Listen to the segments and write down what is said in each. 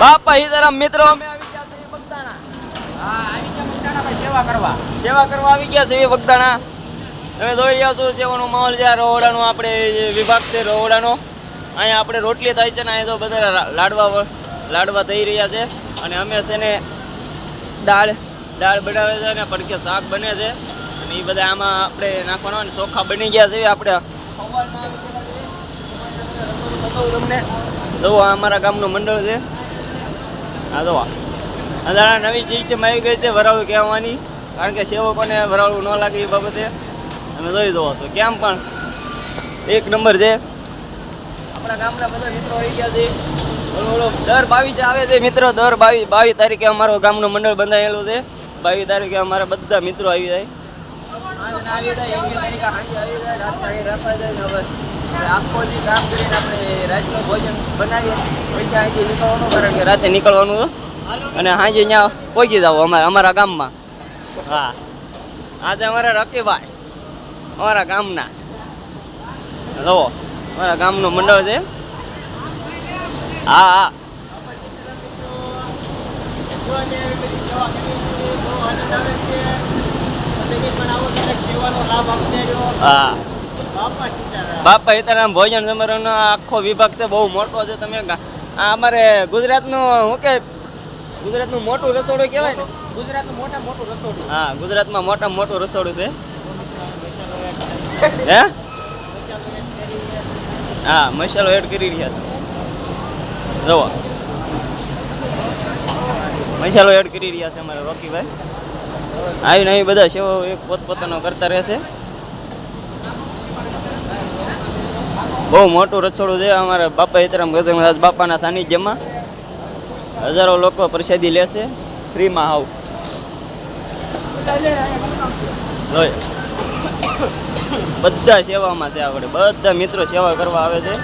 બાપા સીતારામ મિત્રો અમે આવી ગયા છીએ બગદાણા. હા આવી ગયા બગદાણા ભાઈ સેવા કરવા આવી ગયા છીએ બગદાણા. તમે જોઈ રહ્યા છો જેવાનો માહોલ છે રોવડાનો, આપણે વિભાગ છે રોવડાનો. અહીંયા આપણે રોટલી થાય છે ને અહીંયા તો બધા લાડવા થઈ રહ્યા છે. અને અમે છે ને દાળ બનાવે છે ને પડકે શાક બને છે અને એ બધા આમાં આપણે નાખવાનો અને ચોખા બની ગયા છે. આપણે તમને જો અમારા ગામનું મંડળ છે. હા તો આ નવી સિસ્ટમ આવી ગઈ છે વરાળું કહેવાની, કારણ કે સેવકોને વરાળું ન લાગે એ બાબતે તમે જોઈ દો છો. કેમ પણ એક નંબર છે. આપણા ગામના બધા મિત્રો આવી ગયા છે. દર 22 આવે છે મિત્રો. દર 22 તારીખે અમારું ગામનું મંડળ બંધાયેલું છે. 22 તારીખે અમારા બધા મિત્રો આવી જાય. આખો દી કામ કરીને આપણે રાતનું ભોજન બનાવીએ પછી અહીંથી નીકળવાનું, કારણ કે રાતે નીકળવાનું અને સાંજે ત્યાં પહોંચી જાવ અમારા ગામમાં. હા આજે અમારા રકીભાઈ અમારા ગામના જુઓ અમારા ગામનું મંડળ છે. હા હા બાપા સીતારામ ભોજન સમારોહનો આખો વિભાગ છે, બહુ મોટો છે. તમે આ અમારે ગુજરાતનું મોટું રસોડું કહેવાય ને. ગુજરાતનું મોટું રસોડું. હા ગુજરાતમાં મોટું રસોડું છે. હે હા મસાલો એડ કરી રહ્યા છે. જુઓ મસાલો એડ કરી રહ્યા છે અમારા રોકીભાઈ. આવીને અહીં બધા સેવા એક પોતપોતાનો કરતા રહેશે. બહુ મોટું રસોડું છે અમારા બાપા સીતારામ ગજમરાજ બાપાના સાનિધ્યમાં. હજારો લોકો પ્રસાદી લેશે ફ્રીમાં. આવ બધા સેવામાં છે. આપણે બધા મિત્રો સેવા કરવા આવે છે.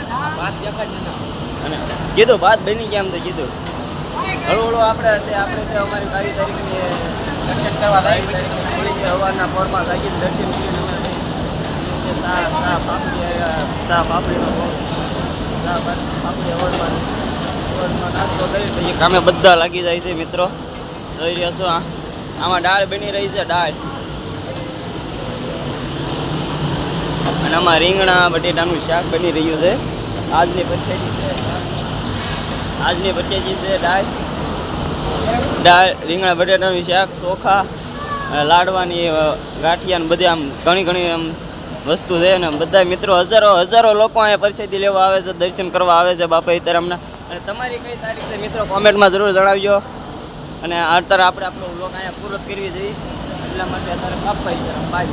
અને કીધું ભાત બની ગયા એમ તો કીધું હળવું આપણે અમારી 22 તારીખની દર્શન કરવા સવારના પોરમાં લાગીને દર્શન કરીને નાસ્તો કરી પછી કામે બધા લાગી જાય છે મિત્રો. જોઈ રહ્યા છો આમાં દાળ બની રહી છે. દાળ અને આમાં રીંગણા બટેટાનું શાક બની રહ્યું છે. આજની પચેજી છે દાળ રીંગણા બટેટાનું શાક, ચોખા, લાડવાની ગાંઠિયા ને બધી આમ ઘણી આમ વસ્તુ છે. ને બધા મિત્રો હજારો લોકો અહીંયા પ્રસાદી લેવા આવે છે, દર્શન કરવા આવે છે બાપા સીતારામના. અને તમારી કઈ તારીખ છે મિત્રો કોમેન્ટમાં જરૂર જણાવજો. અને અત્યારે આપણે આપણો વ્લોગ અહીંયા પૂરો કરવી જોઈએ, એટલા માટે અત્યારે બાપા સીતારામ બાય.